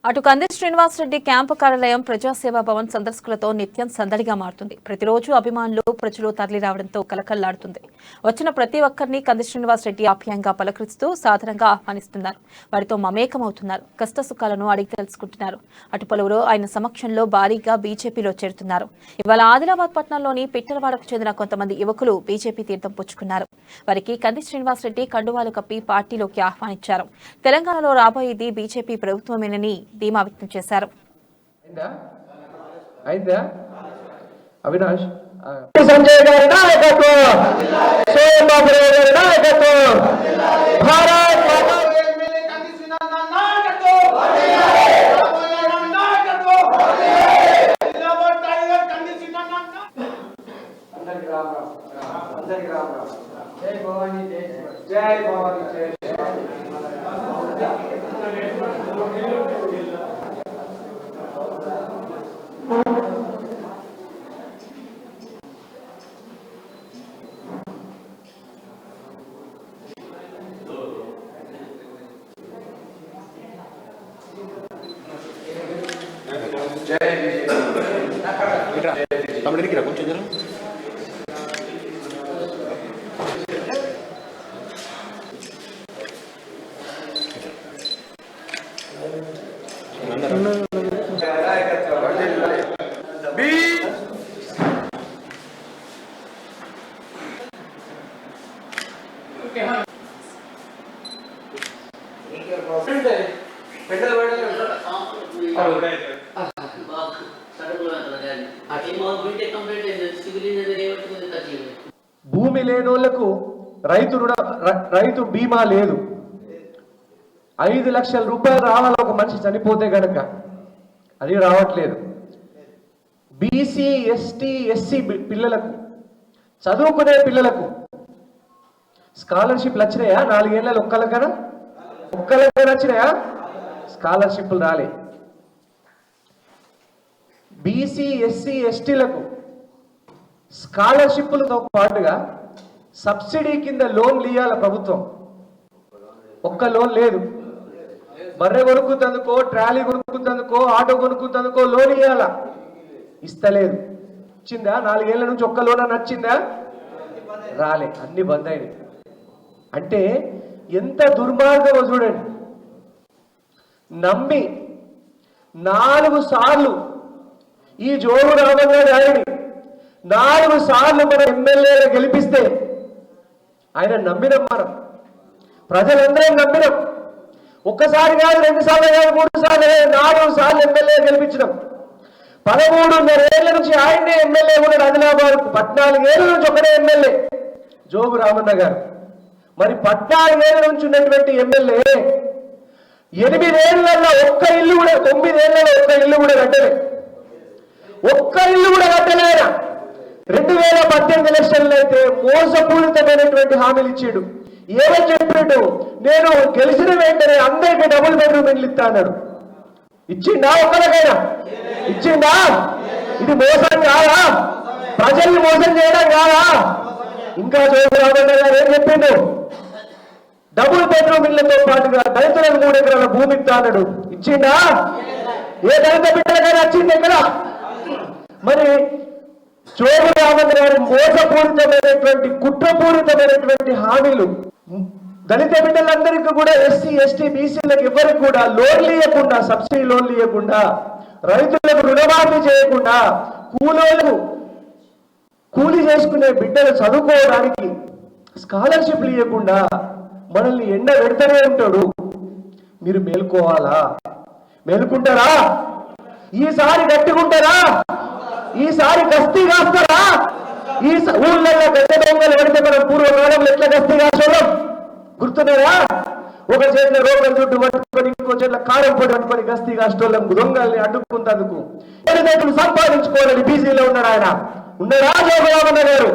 అటు కంది శ్రీనివాసరెడ్డి క్యాంపు కార్యాలయం ప్రజాసేవా భవన్ సందర్శకులతో నిత్యం సందడిగా మారుతుంది. ప్రతిరోజు అభిమానులు ప్రజలు తరలి రావడంతో కలకల్లాడుతుంది. వచ్చిన ప్రతి ఒక్కరిని కంది శ్రీనివాసరెడ్డి ఆప్యాయంగా పలకరిస్తూ సాధారణంగా ఆహ్వానిస్తున్నారు. వారితో మమేకమవుతున్నారు. కష్టసుఖాలను అడిగి తెలుసుకుంటున్నారు. అటు పలువురు ఆయన సమక్షంలో భారీగా బీజేపీలో చేరుతున్నారు. ఇవాళ ఆదిలాబాద్ పట్టణంలోని పిట్టలవాడకు చెందిన కొంతమంది యువకులు బీజేపీ తీర్థం పుచ్చుకున్నారు. వారికి కంది శ్రీనివాసరెడ్డి కండువాలు కప్పి పార్టీలోకి ఆహ్వానించారు. తెలంగాణలో రాబోయేది బీజేపీ ప్రభుత్వమేనని ధీమా వ్యక్తం చేశారు. అవినాష్ సంజయ్ గారి నాయకత్వం, సోయం బాబు గారి నాయకత్వం, భారత్ జై భవానీ జై భవానీ జై కొంచెం భూమి లేనోళ్లకు రైతు బీమా లేదు. 5 లక్షల రూపాయలు రావాలి ఒక మనిషి చనిపోతే గనక, అది రావట్లేదు. బీసీ ఎస్టీ ఎస్సీ పిల్లలకు, చదువుకునే పిల్లలకు స్కాలర్షిప్లు వచ్చినాయా? 4 ఏళ్ళలో ఒక్కలకైనా వచ్చినాయా? స్కాలర్షిప్లు రాలే. బీసీ ఎస్సీ ఎస్టీలకు స్కాలర్షిప్లతో పాటుగా సబ్సిడీ కింద లోన్లు ఇవ్వాలి ప్రభుత్వం. ఒక్క లోన్ లేదు. బర్రె కొనుక్కుందుకో, ట్రాలీ కొనుక్కుందుకో, ఆటో కొనుక్కుందుకో లోన్ ఇవ్వాల, ఇస్తలేదు. ఇచ్చిందా? 4 ఏళ్ల నుంచి ఒక్క లోన్ అని వచ్చిందా? రాలే, అన్ని బంద్ అయినాయి. అంటే ఎంత దుర్మార్గమో చూడండి. నమ్మి 4 సార్లు ఈ జోగు రామన్న గారిని 4 సార్లు మన ఎమ్మెల్యేగా గెలిపిస్తే ఆయన నమ్మినాం, మనం ప్రజలందరం నమ్మినాం. ఒక్కసారి కాదు, 2 సార్లు కాదు, 3 సార్లు, 4 సార్లు ఎమ్మెల్యే గెలిపించినాం. 13.5 ఏళ్ల నుంచి ఆయనే ఎమ్మెల్యే ఉన్నాడు. ఆదిలాబాద్ 14 ఏళ్ల నుంచి ఒకటే ఎమ్మెల్యే జోగు రామన్న గారు. మరి 14 ఏళ్ల నుంచి ఉన్నటువంటి ఎమ్మెల్యే 8 ఏళ్లలో ఒక్క ఇల్లు కూడా, 9 ఏళ్లలో ఒక్క ఇల్లు కూడా కట్టలే. ఒక్క ఇల్లు కూడా కట్టలేనా? 2018 ఎలక్షన్లు అయితే మోసపూరితమైనటువంటి హామీలు ఇచ్చాడు. ఏమని చెప్పాడు? నేను గెలిచిన వెంటనే అందరికీ డబుల్ బెడ్రూమ్ ఇల్లు ఇస్తా అన్నాడు. ఇచ్చిందా? ఒక్కరికైనా ఇచ్చిందా? ఇది మోసం కాదా? ప్రజల్ని మోసం చేయడం కాదా? ఇంకా జోగురామన్న గారు ఏం చెప్పిండు? డబుల్ బెడ్రూమ్ ఇళ్లతో పాటుగా దళితులకు 3 ఎకరాల భూమి ఇస్తా అన్నాడు. ఇచ్చిందా? ఏ దళిత బిడ్డలకైనా వచ్చింది ఇక్కడ? మరి జోగు రామన్న గారి మోసపూరితమైనటువంటి, కుట్రపూరితమైనటువంటి హామీలు దళిత బిడ్డలందరికీ కూడా, ఎస్సీ ఎస్టీ బీసీలకు ఎవరికి కూడా లోన్లు ఇవ్వకుండా, సబ్సిడీ లోన్లు ఇవ్వకుండా, రైతులకు రుణమాఫీ చేయకుండా, కూలీ చేసుకునే బిడ్డలు చదువుకోవడానికి స్కాలర్షిప్లు ఇవ్వకుండా మనల్ని ఎండ పెడతానే ఉంటాడు. మీరు మేల్కోవాలా? మేల్కుంటారా? ఈసారి గట్టిగుంటారా? ఈసారి గస్తీ కాస్తారా? ఈ ఊళ్ళల్లో గడ్డ దొంగలు పెడితే మనం పూర్వకాలంలో ఎట్లా గస్తీ కాసోళ్ళం గుర్తున్నారా? ఒక చేతిలో రోగం చుట్టూ పట్టుకొని, ఇంకో చేతిలో కారం పొడి పట్టుకొని గస్తీ కాసేటోళ్ళం, దొంగల్ని అడ్డుకుంటందుకు. సంపాదించుకోవాలని బీసీలో ఉన్నాడు ఆయన. ఉన్నారా జోగు రామన్న గారు?